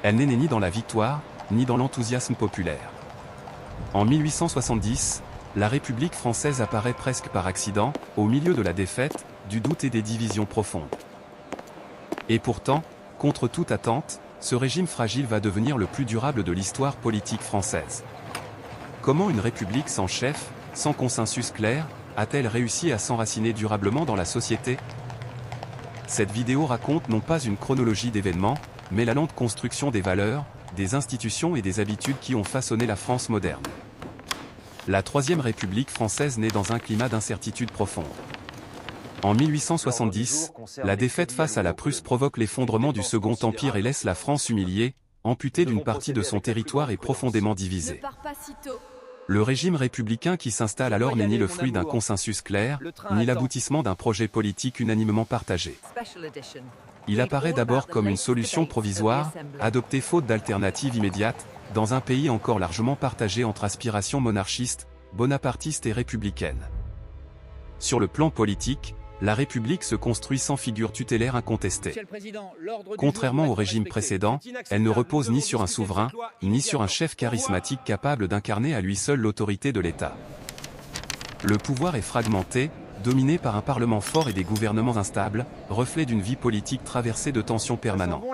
Elle n'est née ni dans la victoire, ni dans l'enthousiasme populaire. En 1870, la République française apparaît presque par accident, au milieu de la défaite, du doute et des divisions profondes. Et pourtant, contre toute attente, ce régime fragile va devenir le plus durable de l'histoire politique française. Comment une république sans chef, sans consensus clair, a-t-elle réussi à s'enraciner durablement dans la société? Cette vidéo raconte non pas une chronologie d'événements, mais la lente construction des valeurs, des institutions et des habitudes qui ont façonné la France moderne. La Troisième République française naît dans un climat d'incertitude profonde. En 1870, la défaite face à la Prusse provoque l'effondrement du Second Empire et laisse la France humiliée, amputée d'une partie de son territoire et profondément divisée. Le régime républicain qui s'installe alors n'est ni le fruit d'un consensus clair, ni l'aboutissement d'un projet politique unanimement partagé. Il apparaît d'abord comme une solution provisoire, adoptée faute d'alternative immédiate, dans un pays encore largement partagé entre aspirations monarchistes, bonapartistes et républicaines. Sur le plan politique, la République se construit sans figure tutélaire incontestée. Contrairement au régime précédent, elle ne repose ni sur un souverain, ni sur un chef charismatique capable d'incarner à lui seul l'autorité de l'État. Le pouvoir est fragmenté, dominé par un parlement fort et des gouvernements instables, reflet d'une vie politique traversée de tensions permanentes.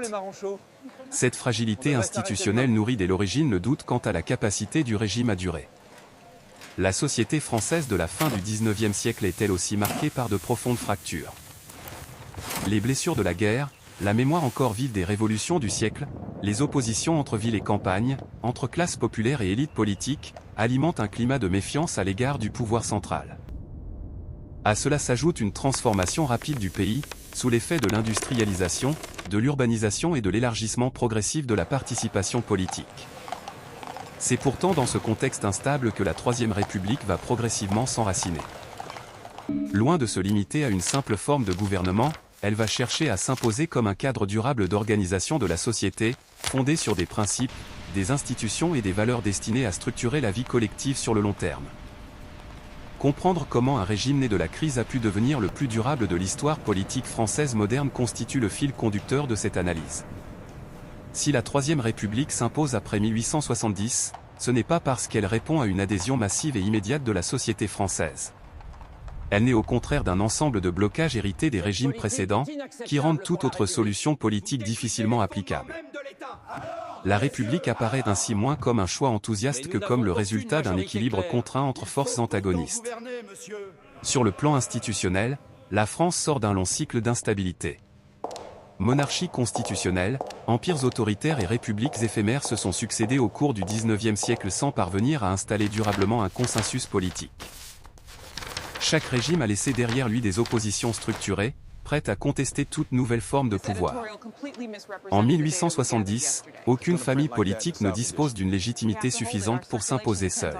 Cette fragilité institutionnelle nourrit dès l'origine le doute quant à la capacité du régime à durer. La société française de la fin du XIXe siècle est elle aussi marquée par de profondes fractures. Les blessures de la guerre, la mémoire encore vive des révolutions du siècle, les oppositions entre ville et campagne, entre classes populaires et élites politiques, alimentent un climat de méfiance à l'égard du pouvoir central. À cela s'ajoute une transformation rapide du pays, sous l'effet de l'industrialisation, de l'urbanisation et de l'élargissement progressif de la participation politique. C'est pourtant dans ce contexte instable que la Troisième République va progressivement s'enraciner. Loin de se limiter à une simple forme de gouvernement, elle va chercher à s'imposer comme un cadre durable d'organisation de la société, fondé sur des principes, des institutions et des valeurs destinées à structurer la vie collective sur le long terme. Comprendre comment un régime né de la crise a pu devenir le plus durable de l'histoire politique française moderne constitue le fil conducteur de cette analyse. Si la Troisième République s'impose après 1870, ce n'est pas parce qu'elle répond à une adhésion massive et immédiate de la société française. Elle naît au contraire d'un ensemble de blocages hérités des régimes précédents, qui rendent toute autre solution politique difficilement applicable. La République apparaît ainsi moins comme un choix enthousiaste que comme le résultat d'un équilibre contraint entre forces antagonistes. Sur le plan institutionnel, la France sort d'un long cycle d'instabilité. Monarchie constitutionnelle, empires autoritaires et républiques éphémères se sont succédés au cours du XIXe siècle sans parvenir à installer durablement un consensus politique. Chaque régime a laissé derrière lui des oppositions structurées, prêtes à contester toute nouvelle forme de pouvoir. En 1870, aucune famille politique ne dispose d'une légitimité suffisante pour s'imposer seule.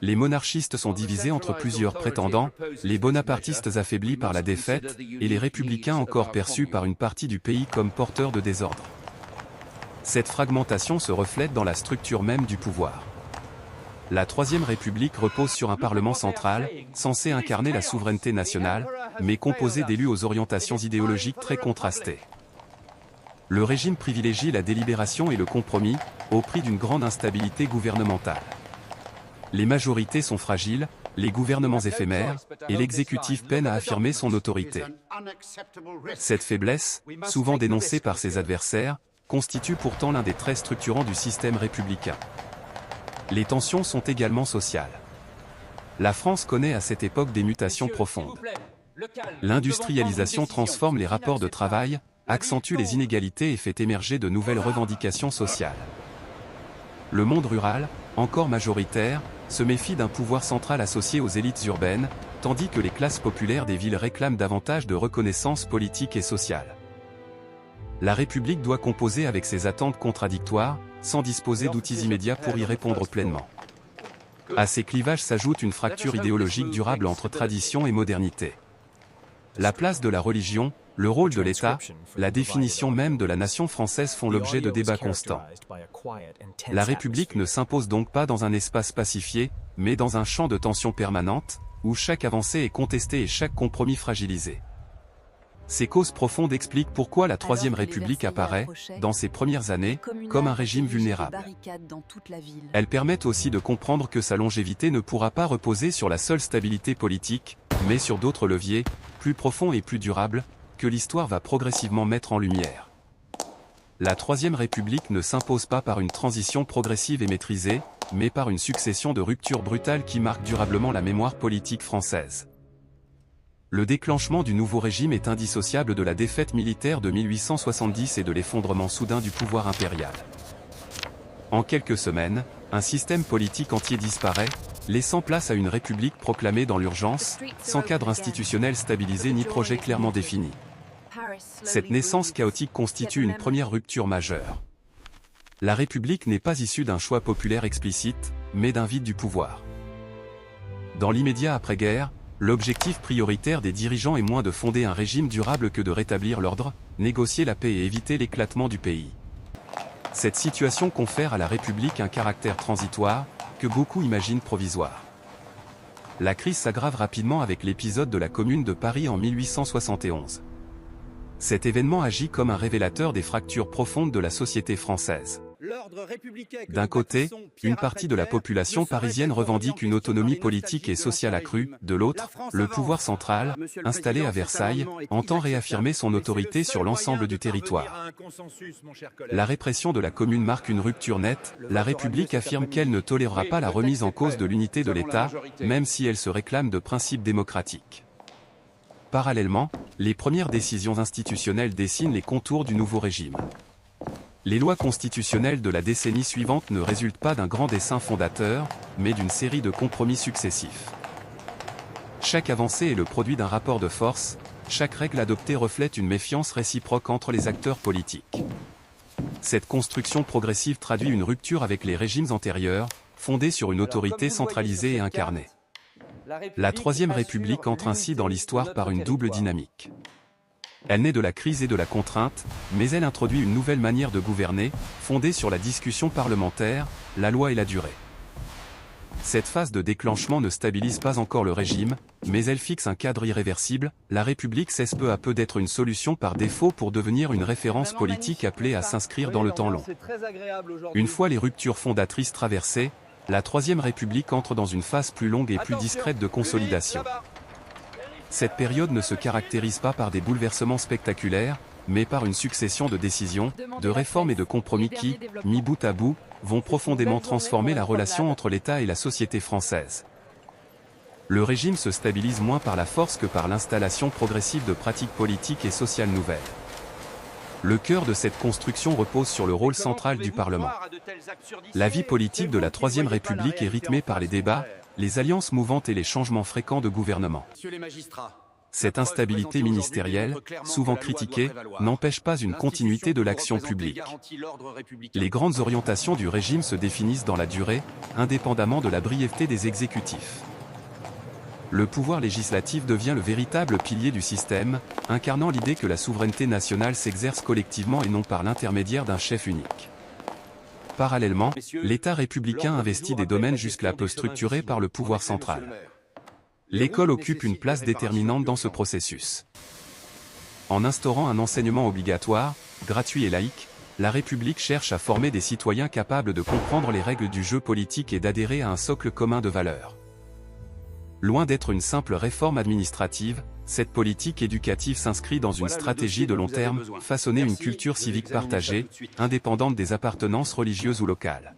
Les monarchistes sont divisés entre plusieurs prétendants, les bonapartistes affaiblis par la défaite, et les républicains encore perçus par une partie du pays comme porteurs de désordre. Cette fragmentation se reflète dans la structure même du pouvoir. La Troisième République repose sur un parlement central, censé incarner la souveraineté nationale, mais composé d'élus aux orientations idéologiques très contrastées. Le régime privilégie la délibération et le compromis, au prix d'une grande instabilité gouvernementale. Les majorités sont fragiles, les gouvernements éphémères, et l'exécutif peine à affirmer son autorité. Cette faiblesse, souvent dénoncée par ses adversaires, constitue pourtant l'un des traits structurants du système républicain. Les tensions sont également sociales. La France connaît à cette époque des mutations profondes. L'industrialisation transforme les rapports de travail, accentue les inégalités et fait émerger de nouvelles revendications sociales. Le monde rural, encore majoritaire, se méfie d'un pouvoir central associé aux élites urbaines, tandis que les classes populaires des villes réclament davantage de reconnaissance politique et sociale. La République doit composer avec ses attentes contradictoires, sans disposer d'outils immédiats pour y répondre pleinement. À ces clivages s'ajoute une fracture idéologique durable entre tradition et modernité. La place de la religion, le rôle de l'État, la définition même de la nation française font l'objet de débats constants. La République ne s'impose donc pas dans un espace pacifié, mais dans un champ de tension permanente, où chaque avancée est contestée et chaque compromis fragilisé. Ces causes profondes expliquent pourquoi la Troisième République apparaît, dans ses premières années, comme un régime vulnérable. Elles permettent aussi de comprendre que sa longévité ne pourra pas reposer sur la seule stabilité politique, mais sur d'autres leviers, plus profonds et plus durables, que l'histoire va progressivement mettre en lumière. La Troisième République ne s'impose pas par une transition progressive et maîtrisée, mais par une succession de ruptures brutales qui marquent durablement la mémoire politique française. Le déclenchement du nouveau régime est indissociable de la défaite militaire de 1870 et de l'effondrement soudain du pouvoir impérial. En quelques semaines, un système politique entier disparaît, laissant place à une république proclamée dans l'urgence, sans cadre institutionnel stabilisé ni projet clairement défini. Cette naissance chaotique constitue une première rupture majeure. La République n'est pas issue d'un choix populaire explicite, mais d'un vide du pouvoir. Dans l'immédiat après-guerre, l'objectif prioritaire des dirigeants est moins de fonder un régime durable que de rétablir l'ordre, négocier la paix et éviter l'éclatement du pays. Cette situation confère à la République un caractère transitoire, que beaucoup imaginent provisoire. La crise s'aggrave rapidement avec l'épisode de la Commune de Paris en 1871. Cet événement agit comme un révélateur des fractures profondes de la société française. D'un côté, une partie de la population parisienne revendique une autonomie politique et sociale accrue, de l'autre, le pouvoir central, installé à Versailles, entend réaffirmer son autorité sur l'ensemble du territoire. La répression de la Commune marque une rupture nette, la République affirme qu'elle ne tolérera pas la remise en cause de l'unité de l'État, même si elle se réclame de principes démocratiques. Parallèlement, les premières décisions institutionnelles dessinent les contours du nouveau régime. Les lois constitutionnelles de la décennie suivante ne résultent pas d'un grand dessein fondateur, mais d'une série de compromis successifs. Chaque avancée est le produit d'un rapport de force, chaque règle adoptée reflète une méfiance réciproque entre les acteurs politiques. Cette construction progressive traduit une rupture avec les régimes antérieurs, fondés sur une autorité centralisée et incarnée. La Troisième République entre ainsi dans l'histoire par une double dynamique. Elle naît de la crise et de la contrainte, mais elle introduit une nouvelle manière de gouverner, fondée sur la discussion parlementaire, la loi et la durée. Cette phase de déclenchement ne stabilise pas encore le régime, mais elle fixe un cadre irréversible. La République cesse peu à peu d'être une solution par défaut pour devenir une référence politique appelée à s'inscrire dans le temps long. Une fois les ruptures fondatrices traversées, la Troisième République entre dans une phase plus longue et plus discrète de consolidation. Cette période ne se caractérise pas par des bouleversements spectaculaires, mais par une succession de décisions, de réformes et de compromis qui, mis bout à bout, vont profondément transformer la relation entre l'État et la société française. Le régime se stabilise moins par la force que par l'installation progressive de pratiques politiques et sociales nouvelles. Le cœur de cette construction repose sur le rôle central du Parlement. La vie politique de la Troisième République est rythmée par les débats, les alliances mouvantes et les changements fréquents de gouvernement. Cette instabilité ministérielle, souvent critiquée, n'empêche pas une continuité de l'action publique. Les grandes orientations du régime se définissent dans la durée, indépendamment de la brièveté des exécutifs. Le pouvoir législatif devient le véritable pilier du système, incarnant l'idée que la souveraineté nationale s'exerce collectivement et non par l'intermédiaire d'un chef unique. Parallèlement, l'État républicain investit des domaines jusque-là peu structurés par le pouvoir central. L'école occupe une place déterminante dans ce processus. En instaurant un enseignement obligatoire, gratuit et laïque, la République cherche à former des citoyens capables de comprendre les règles du jeu politique et d'adhérer à un socle commun de valeurs. Loin d'être une simple réforme administrative, cette politique éducative s'inscrit dans une stratégie de long terme, façonner une culture civique partagée, indépendante des appartenances religieuses ou locales.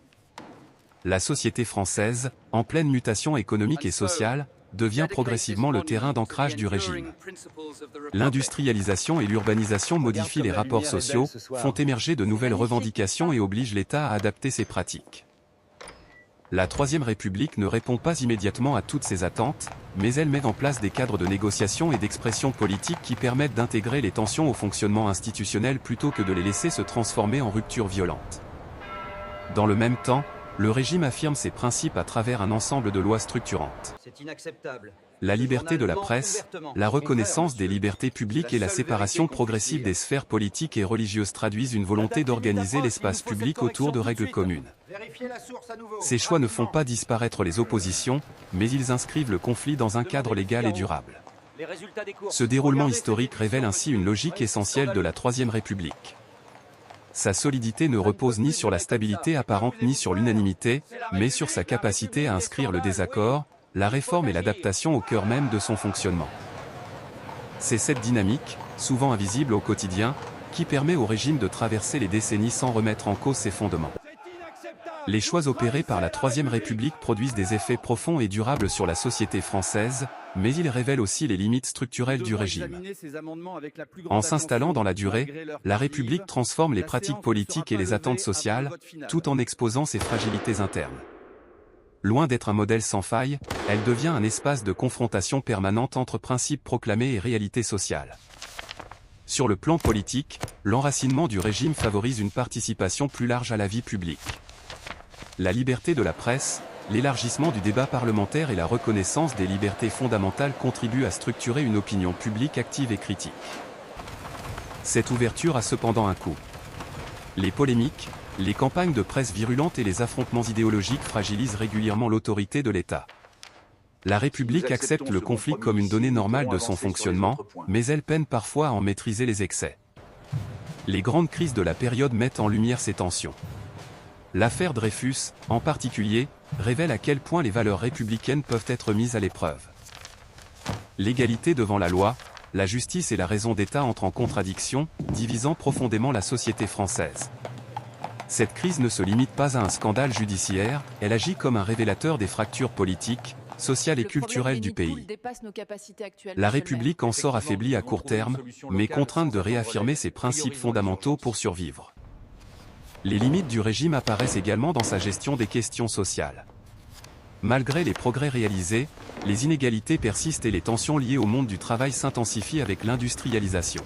La société française, en pleine mutation économique et sociale, devient progressivement le terrain d'ancrage du régime. L'industrialisation et l'urbanisation modifient les rapports sociaux, font émerger de nouvelles revendications et obligent l'État à adapter ses pratiques. La Troisième République ne répond pas immédiatement à toutes ces attentes, mais elle met en place des cadres de négociation et d'expression politique qui permettent d'intégrer les tensions au fonctionnement institutionnel plutôt que de les laisser se transformer en ruptures violentes. Dans le même temps, le régime affirme ses principes à travers un ensemble de lois structurantes. C'est inacceptable. La liberté de la presse, la reconnaissance des libertés publiques et la séparation progressive des sphères politiques et religieuses traduisent une volonté d'organiser l'espace public autour de règles communes. Ces choix ne font pas disparaître les oppositions, mais ils inscrivent le conflit dans un cadre légal et durable. Ce déroulement historique révèle ainsi une logique essentielle de la Troisième République. Sa solidité ne repose ni sur la stabilité apparente ni sur l'unanimité, mais sur sa capacité à inscrire le désaccord, la réforme et l'adaptation au cœur même de son fonctionnement. C'est cette dynamique, souvent invisible au quotidien, qui permet au régime de traverser les décennies sans remettre en cause ses fondements. Les choix opérés par la Troisième République produisent des effets profonds et durables sur la société française, mais ils révèlent aussi les limites structurelles du régime. En s'installant dans la durée, la République transforme les pratiques politiques et les attentes sociales, tout en exposant ses fragilités internes. Loin d'être un modèle sans faille, elle devient un espace de confrontation permanente entre principes proclamés et réalités sociales. Sur le plan politique, l'enracinement du régime favorise une participation plus large à la vie publique. La liberté de la presse, l'élargissement du débat parlementaire et la reconnaissance des libertés fondamentales contribuent à structurer une opinion publique active et critique. Cette ouverture a cependant un coût. Les polémiques, les campagnes de presse virulentes et les affrontements idéologiques fragilisent régulièrement l'autorité de l'État. La République accepte le conflit comme une donnée normale de son fonctionnement, mais elle peine parfois à en maîtriser les excès. Les grandes crises de la période mettent en lumière ces tensions. L'affaire Dreyfus, en particulier, révèle à quel point les valeurs républicaines peuvent être mises à l'épreuve. L'égalité devant la loi, la justice et la raison d'État entrent en contradiction, divisant profondément la société française. Cette crise ne se limite pas à un scandale judiciaire, elle agit comme un révélateur des fractures politiques, sociales et culturelles du pays. La République en sort affaiblie à court terme, mais contrainte de réaffirmer ses principes fondamentaux pour survivre. Les limites du régime apparaissent également dans sa gestion des questions sociales. Malgré les progrès réalisés, les inégalités persistent et les tensions liées au monde du travail s'intensifient avec l'industrialisation.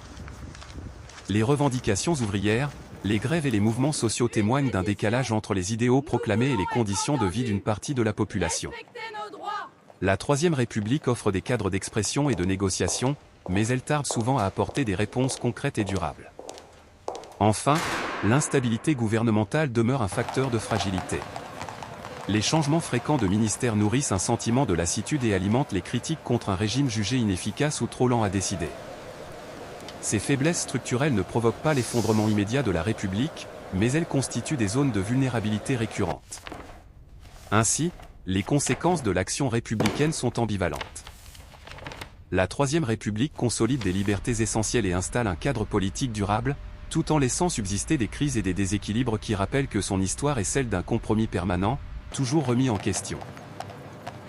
Les revendications ouvrières, les grèves et les mouvements sociaux témoignent d'un décalage entre les idéaux proclamés et les conditions de vie d'une partie de la population. La Troisième République offre des cadres d'expression et de négociation, mais elle tarde souvent à apporter des réponses concrètes et durables. Enfin, l'instabilité gouvernementale demeure un facteur de fragilité. Les changements fréquents de ministères nourrissent un sentiment de lassitude et alimentent les critiques contre un régime jugé inefficace ou trop lent à décider. Ces faiblesses structurelles ne provoquent pas l'effondrement immédiat de la République, mais elles constituent des zones de vulnérabilité récurrentes. Ainsi, les conséquences de l'action républicaine sont ambivalentes. La Troisième République consolide des libertés essentielles et installe un cadre politique durable, tout en laissant subsister des crises et des déséquilibres qui rappellent que son histoire est celle d'un compromis permanent, toujours remis en question.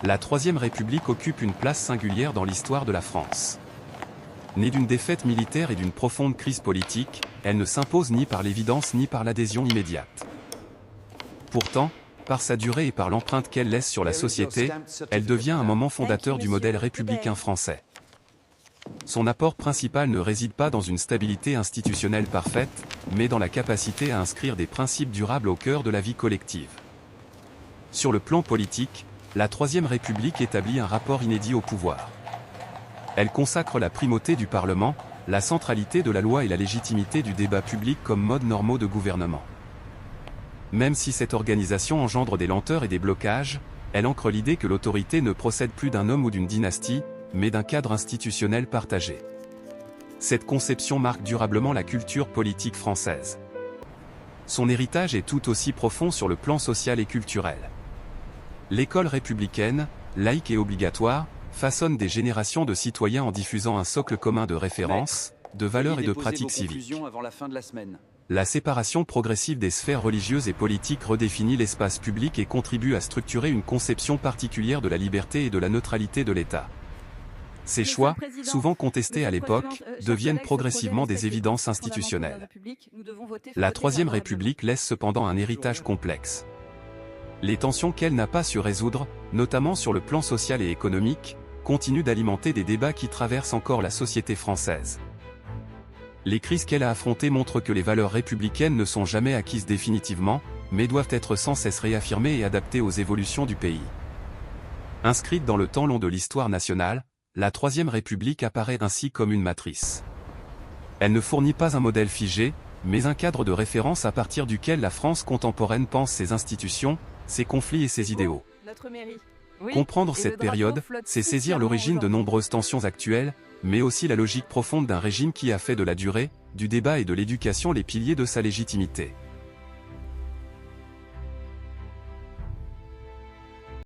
La Troisième République occupe une place singulière dans l'histoire de la France. Née d'une défaite militaire et d'une profonde crise politique, elle ne s'impose ni par l'évidence ni par l'adhésion immédiate. Pourtant, par sa durée et par l'empreinte qu'elle laisse sur la société, elle devient un moment fondateur du modèle républicain français. Son apport principal ne réside pas dans une stabilité institutionnelle parfaite, mais dans la capacité à inscrire des principes durables au cœur de la vie collective. Sur le plan politique, la Troisième République établit un rapport inédit au pouvoir. Elle consacre la primauté du Parlement, la centralité de la loi et la légitimité du débat public comme modes normaux de gouvernement. Même si cette organisation engendre des lenteurs et des blocages, elle ancre l'idée que l'autorité ne procède plus d'un homme ou d'une dynastie, mais d'un cadre institutionnel partagé. Cette conception marque durablement la culture politique française. Son héritage est tout aussi profond sur le plan social et culturel. L'école républicaine, laïque et obligatoire, façonne des générations de citoyens en diffusant un socle commun de références, de valeurs et de pratiques civiques. La séparation progressive des sphères religieuses et politiques redéfinit l'espace public et contribue à structurer une conception particulière de la liberté et de la neutralité de l'État. Ces choix, souvent contestés à l'époque, deviennent progressivement des évidences institutionnelles. La Troisième République laisse cependant un héritage complexe. Les tensions qu'elle n'a pas su résoudre, notamment sur le plan social et économique, continuent d'alimenter des débats qui traversent encore la société française. Les crises qu'elle a affrontées montrent que les valeurs républicaines ne sont jamais acquises définitivement, mais doivent être sans cesse réaffirmées et adaptées aux évolutions du pays. Inscrite dans le temps long de l'histoire nationale, la Troisième République apparaît ainsi comme une matrice. Elle ne fournit pas un modèle figé, mais un cadre de référence à partir duquel la France contemporaine pense ses institutions, ses conflits et ses idéaux. Comprendre cette période, c'est saisir l'origine de nombreuses tensions actuelles, mais aussi la logique profonde d'un régime qui a fait de la durée, du débat et de l'éducation les piliers de sa légitimité.